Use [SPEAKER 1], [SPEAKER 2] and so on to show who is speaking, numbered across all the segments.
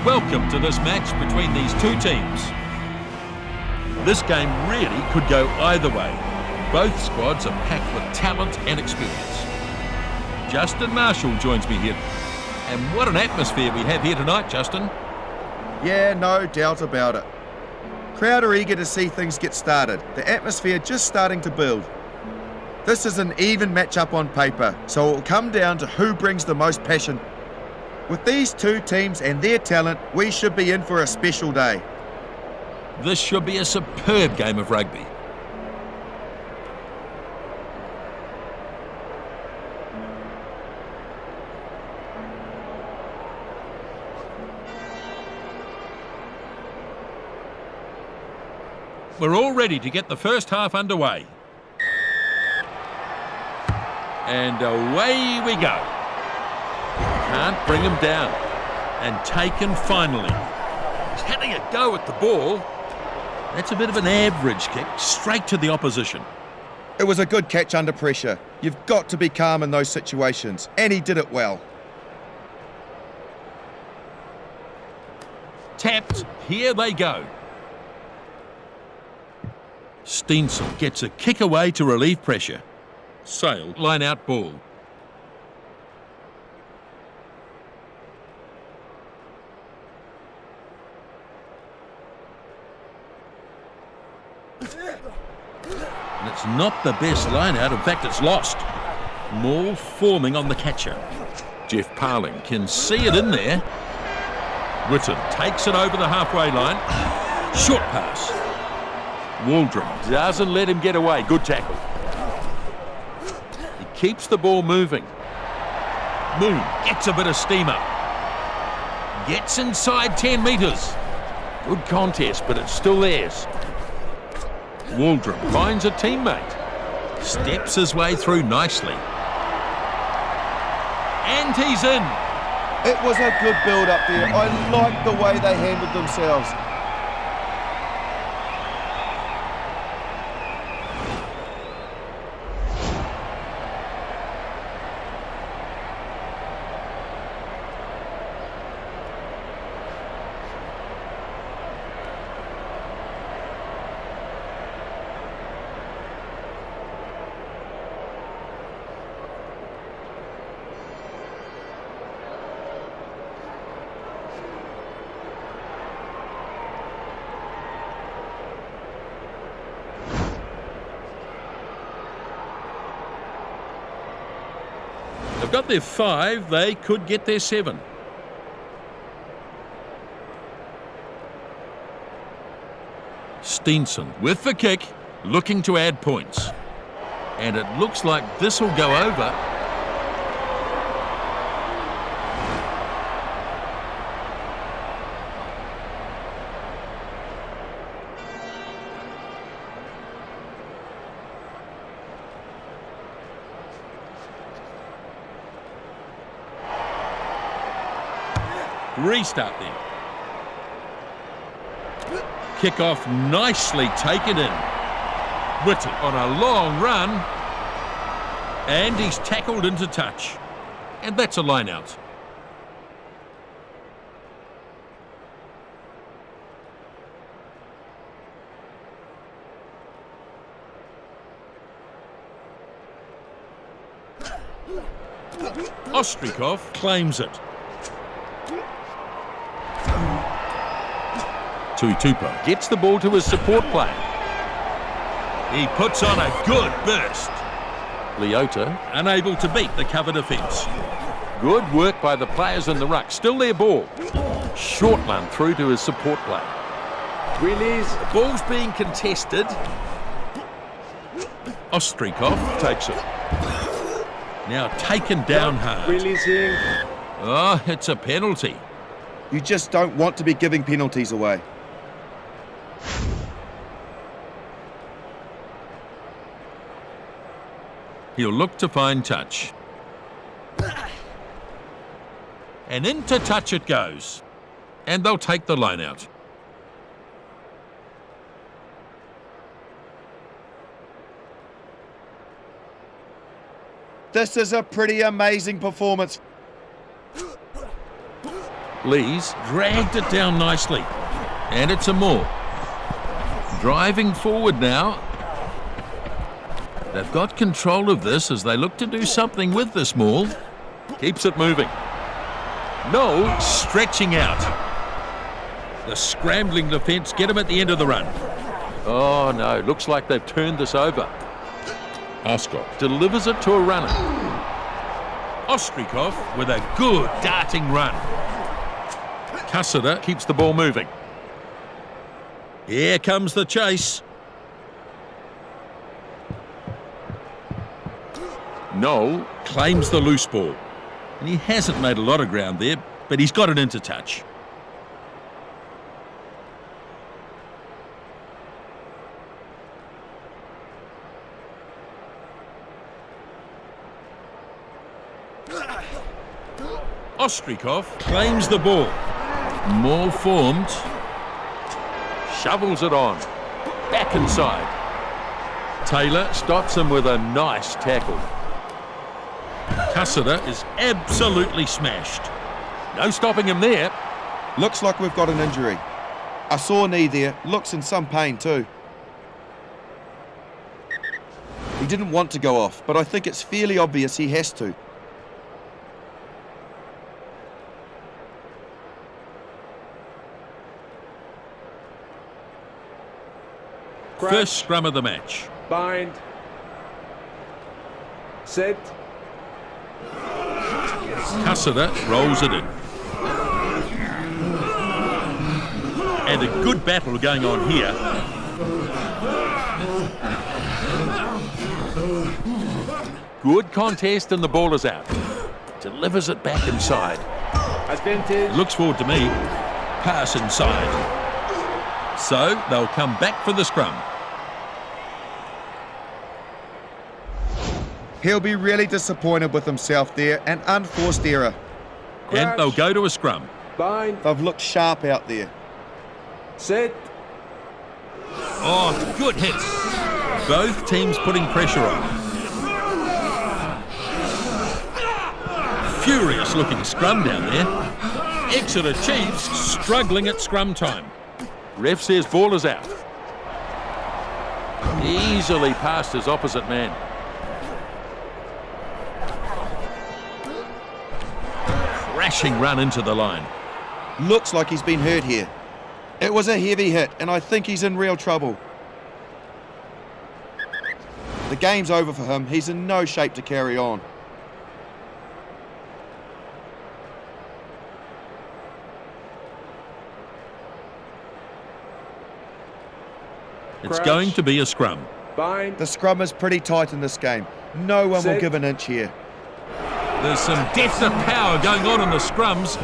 [SPEAKER 1] Welcome to this match between these two teams. This game really could go either way. Both squads are packed with talent and experience. Justin Marshall joins me here. And what an atmosphere we have here tonight, Justin.
[SPEAKER 2] Yeah, no doubt about it. Crowd are eager to see things get started. The atmosphere just starting to build. This is an even matchup on paper, so it will come down to who brings the most passion. With these two teams and their talent, we should be in for a special day.
[SPEAKER 1] This should be a superb game of rugby. We're all ready to get the first half underway. And away we go. Can't bring him down. And taken finally. He's having a go at the ball. That's a bit of an average kick, straight to the opposition.
[SPEAKER 2] It was a good catch under pressure. You've got to be calm in those situations, and he did it well.
[SPEAKER 1] Tapped. Here they go. Steenson gets a kick away to relieve pressure. Sail, line out ball. And it's not the best line out, in fact it's lost. Maul forming on the catcher. Jeff Parling can see it in there. Witten takes it over the halfway line. Short pass. Waldron doesn't let him get away. Good tackle. He keeps the ball moving. Moon gets a bit of steam up. Gets inside 10 metres. Good contest, but it's still theirs. Waldron finds a teammate. Steps his way through nicely. And he's in.
[SPEAKER 2] It was a good build-up there. I like the way they handled themselves.
[SPEAKER 1] They've got their 5, they could get their 7. Steenson with the kick, looking to add points. And it looks like this will go over. Restart there. Kick off nicely taken in. Whittle on a long run. And he's tackled into touch. And that's a line out. Ostrikov claims it. Tuitupa gets the ball to his support play. He puts on a good burst. Leota unable to beat the cover defence. Good work by the players in the ruck. Still their ball. Short one through to his support play. Release. The ball's being contested. Ostrikov takes it. Now taken down hard.
[SPEAKER 2] Releasing.
[SPEAKER 1] Oh, it's a penalty.
[SPEAKER 2] You just don't want to be giving penalties away.
[SPEAKER 1] He'll look to find touch. And into touch it goes. And they'll take the line out.
[SPEAKER 2] This is a pretty amazing performance.
[SPEAKER 1] Lee's dragged it down nicely. And it's a maul. Driving forward now. They've got control of this as they look to do something with this maul. Keeps it moving. No, stretching out. The scrambling defence get him at the end of the run. Oh no, looks like they've turned this over. Ascot delivers it to a runner. Ostrikov with a good darting run. Exeter keeps the ball moving. Here comes the chase. Noel claims the loose ball. And he hasn't made a lot of ground there, but he's got it into touch. Ostrikov claims the ball. More formed. Shovels it on. Back inside. Taylor stops him with a nice tackle. Exeter is absolutely smashed. No stopping him there.
[SPEAKER 2] Looks like we've got an injury. A sore knee there. Looks in some pain too. He didn't want to go off, but I think it's fairly obvious he has to.
[SPEAKER 1] First scrum of the match.
[SPEAKER 3] Bind. Set.
[SPEAKER 1] Exeter rolls it in. And a good battle going on here. Good contest and the ball is out. Delivers it back inside.
[SPEAKER 3] Advantage.
[SPEAKER 1] Looks forward to me. Pass inside. So they'll come back for the scrum.
[SPEAKER 2] He'll be really disappointed with himself there. An unforced error.
[SPEAKER 1] And they'll go to a scrum.
[SPEAKER 3] Bind.
[SPEAKER 2] They've looked sharp out there.
[SPEAKER 3] Set.
[SPEAKER 1] Oh, good hit. Both teams putting pressure on. Furious looking scrum down there. Exeter Chiefs struggling at scrum time. Ref says ball is out. Easily past his opposite man. Crashing run into the line.
[SPEAKER 2] Looks like he's been hurt here. It was a heavy hit, and I think he's in real trouble. The game's over for him. He's in no shape to carry on.
[SPEAKER 1] It's going to be a scrum.
[SPEAKER 3] Bind.
[SPEAKER 2] The scrum is pretty tight in this game. No one will give an inch here.
[SPEAKER 1] There's some depth of power going on in the scrums.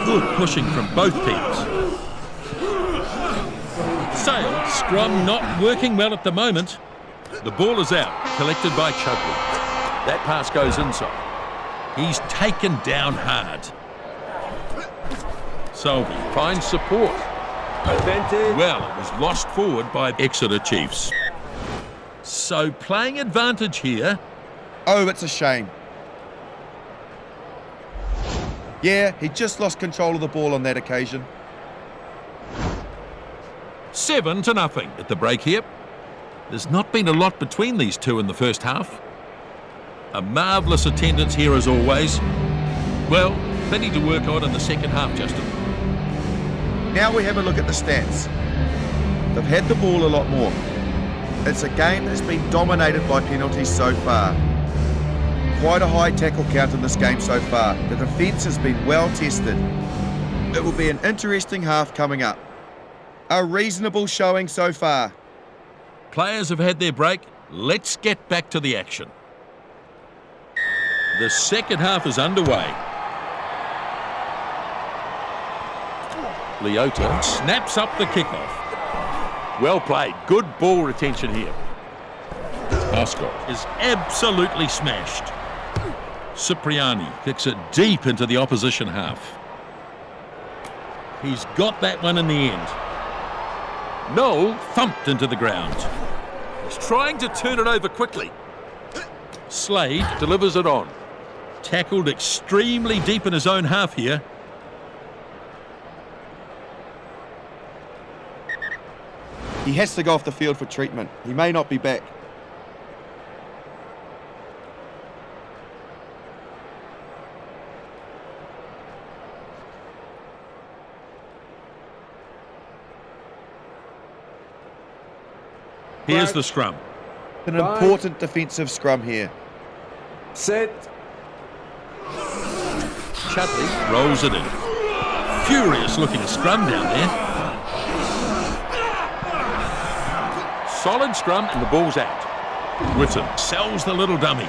[SPEAKER 1] Good pushing from both teams. Sale, scrum not working well at the moment. The ball is out, collected by Chugley. That pass goes inside. He's taken down hard. Solvey finds support.
[SPEAKER 3] Advantage.
[SPEAKER 1] Well, it was lost forward by Exeter Chiefs. So playing advantage here.
[SPEAKER 2] Oh, it's a shame. Yeah, he just lost control of the ball on that occasion.
[SPEAKER 1] 7-0 at the break here. There's not been a lot between these two in the first half. A marvellous attendance here as always. Well, plenty to work on in the second half, Justin.
[SPEAKER 2] Now we have a look at the stats. They've had the ball a lot more. It's a game that's been dominated by penalties so far. Quite a high tackle count in this game so far. The defence has been well tested. It will be an interesting half coming up. A reasonable showing so far.
[SPEAKER 1] Players have had their break. Let's get back to the action. The second half is underway. Leota snaps up the kickoff. Well played. Good ball retention here. Ascot is absolutely smashed. Cipriani kicks it deep into the opposition half. He's got that one in the end. Noel thumped into the ground. He's trying to turn it over quickly. Slade delivers it on. Tackled extremely deep in his own half here.
[SPEAKER 2] He has to go off the field for treatment. He may not be back.
[SPEAKER 1] Here's the scrum.
[SPEAKER 2] An important defensive scrum here.
[SPEAKER 3] Set.
[SPEAKER 1] Chudley rolls it in. Furious looking scrum down there. Solid scrum and the ball's out. Whitten sells the little dummy.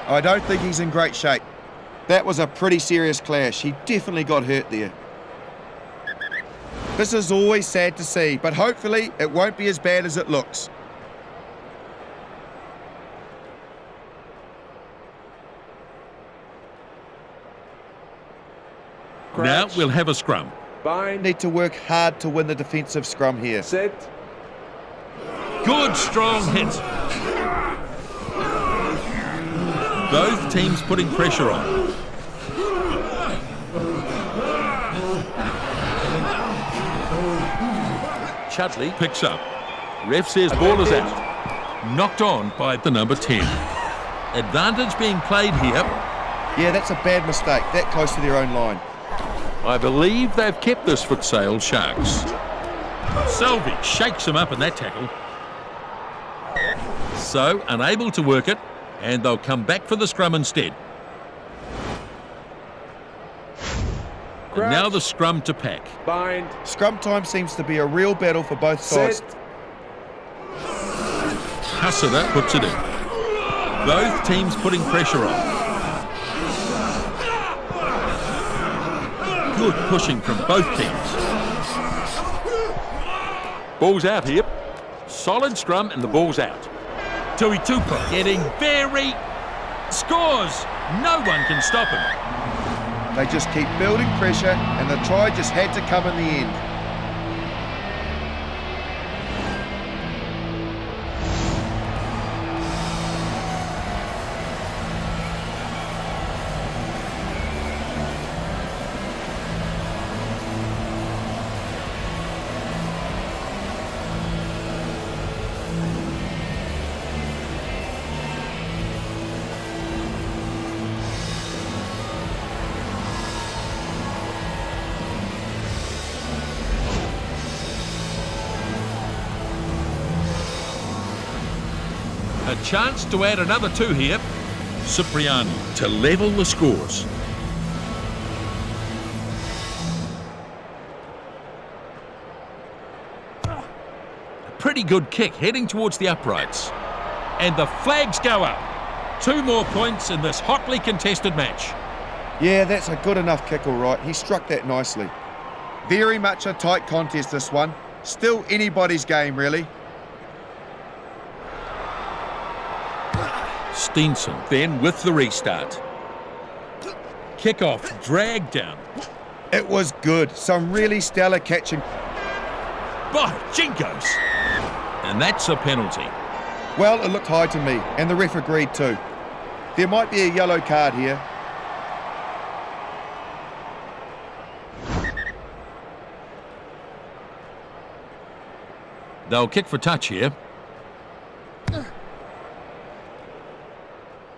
[SPEAKER 2] I don't think he's in great shape. That was a pretty serious clash. He definitely got hurt there. This is always sad to see, but hopefully it won't be as bad as it looks.
[SPEAKER 1] Now we'll have a scrum.
[SPEAKER 3] Bind.
[SPEAKER 2] Need to work hard to win the defensive scrum here.
[SPEAKER 3] Set.
[SPEAKER 1] Good strong hit. Both teams putting pressure on. Chudley picks up. Ref says ball is out. Knocked on by the number 10. Advantage being played here.
[SPEAKER 2] Yeah, that's a bad mistake, that close to their own line.
[SPEAKER 1] I believe they've kept this futsal Sharks. Selvey shakes him up in that tackle. So, unable to work it, and they'll come back for the scrum instead. And now the scrum to pack.
[SPEAKER 3] Bind.
[SPEAKER 2] Scrum time seems to be a real battle for both sides.
[SPEAKER 3] Set.
[SPEAKER 1] Exeter puts it in. Both teams putting pressure on. Good pushing from both teams. Ball's out here. Solid scrum and the ball's out. Tui Tupa getting very... Scores! No one can stop him.
[SPEAKER 2] They just keep building pressure and the try just had to come in the end.
[SPEAKER 1] A chance to add another 2 here. Cipriani to level the scores. A pretty good kick heading towards the uprights. And the flags go up. 2 more points in this hotly contested match.
[SPEAKER 2] Yeah, that's a good enough kick, all right. He struck that nicely. Very much a tight contest, this one. Still anybody's game, really.
[SPEAKER 1] Steenson then with the restart. Kick-off dragged down.
[SPEAKER 2] It was good. Some really stellar catching.
[SPEAKER 1] By Jinkos! And that's a penalty.
[SPEAKER 2] Well, it looked high to me, and the ref agreed too. There might be a yellow card here.
[SPEAKER 1] They'll kick for touch here.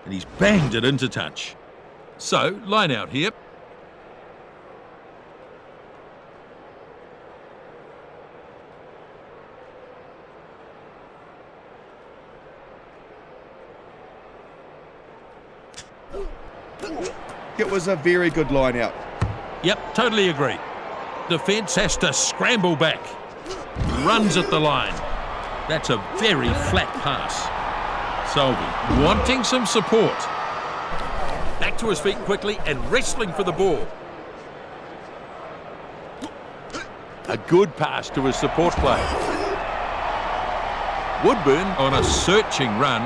[SPEAKER 1] And he's banged it into touch. So, line out here.
[SPEAKER 2] It was a very good line out.
[SPEAKER 1] Yep, totally agree. Defence has to scramble back. Runs at the line. That's a very flat pass. Selvey wanting some support. Back to his feet quickly and wrestling for the ball. A good pass to his support player. Woodburn on a searching run,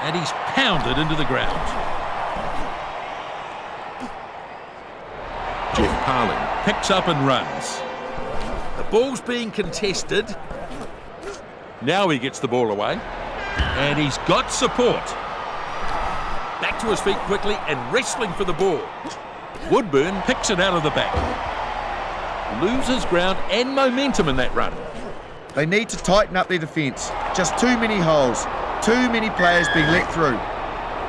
[SPEAKER 1] and he's pounded into the ground. Jeff Parling picks up and runs. The ball's being contested. Now he gets the ball away. And he's got support. Back to his feet quickly and wrestling for the ball. Woodburn picks it out of the back. Loses ground and momentum in that run.
[SPEAKER 2] They need to tighten up their defence. Just too many holes. Too many players being let through.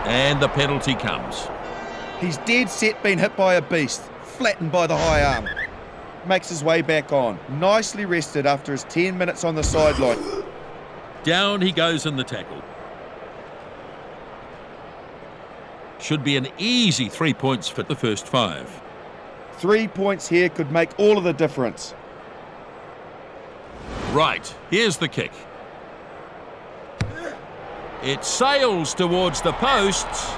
[SPEAKER 1] And the penalty comes.
[SPEAKER 2] He's dead set being hit by a beast. Flattened by the high arm. Makes his way back on. Nicely rested after his 10 minutes on the sideline.
[SPEAKER 1] Down he goes in the tackle. Should be an easy 3 points for the first 5.
[SPEAKER 2] 3 points here could make all of the difference.
[SPEAKER 1] Right, here's the kick. It sails towards the posts,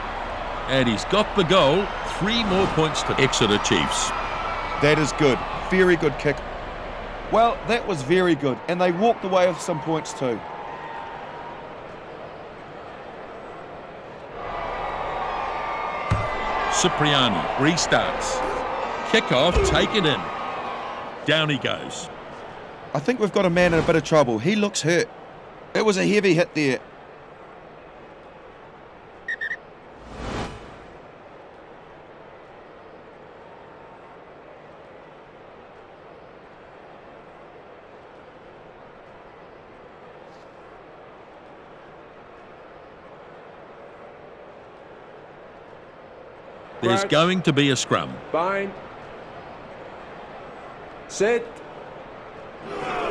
[SPEAKER 1] and he's got the goal. 3 more points to Exeter Chiefs.
[SPEAKER 2] That is good. Very good kick. Well, that was very good, and they walked away with some points too.
[SPEAKER 1] Cipriani restarts. Kick-off, take it in. Down he goes.
[SPEAKER 2] I think we've got a man in a bit of trouble. He looks hurt. It was a heavy hit there.
[SPEAKER 1] There's going to be a scrum.
[SPEAKER 3] Fine. Set.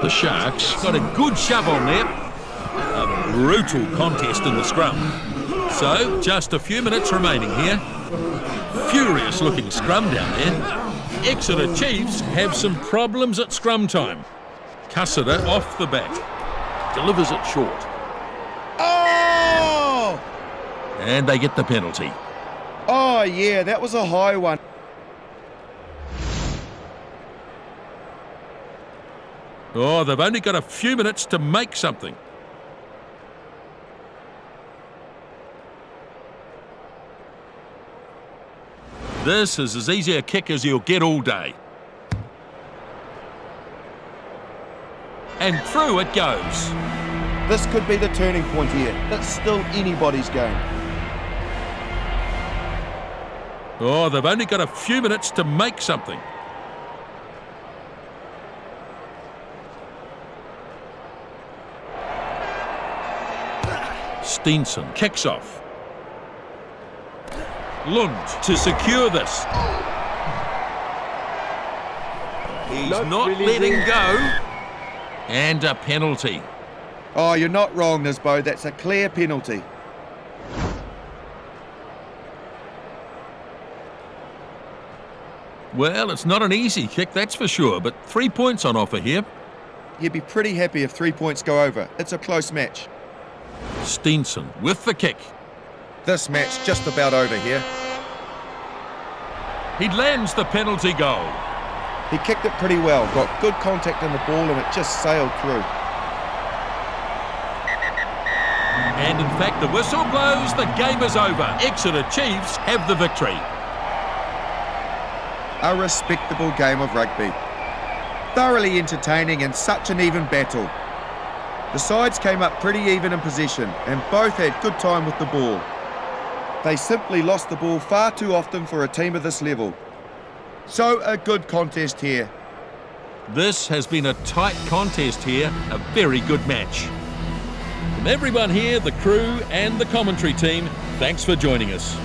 [SPEAKER 1] The Sharks got a good shove on there. A brutal contest in the scrum. So, just a few minutes remaining here. Furious looking scrum down there. Exeter Chiefs have some problems at scrum time. Cussiter off the back. Delivers it short.
[SPEAKER 2] Oh!
[SPEAKER 1] And they get the penalty.
[SPEAKER 2] Oh, yeah, that was a high one.
[SPEAKER 1] Oh, they've only got a few minutes to make something. This is as easy a kick as you'll get all day. And through it goes.
[SPEAKER 2] This could be the turning point here. It's still anybody's game.
[SPEAKER 1] Oh, they've only got a few minutes to make something. Steenson kicks off. Lund to secure this. He's not letting go. And a penalty.
[SPEAKER 2] Oh, you're not wrong, Nisbo. That's a clear penalty.
[SPEAKER 1] Well, it's not an easy kick, that's for sure, but 3 points on offer here.
[SPEAKER 2] You'd be pretty happy if 3 points go over. It's a close match.
[SPEAKER 1] Steenson with the kick.
[SPEAKER 2] This match just about over here.
[SPEAKER 1] He lands the penalty goal.
[SPEAKER 2] He kicked it pretty well, got good contact in the ball, and it just sailed through.
[SPEAKER 1] And in fact, the whistle blows, the game is over. Exeter Chiefs have the victory.
[SPEAKER 2] A respectable game of rugby. Thoroughly entertaining and such an even battle. The sides came up pretty even in possession and both had good time with the ball. They simply lost the ball far too often for a team of this level. So a good contest here.
[SPEAKER 1] This has been a tight contest here, a very good match. From everyone here, the crew and the commentary team, thanks for joining us.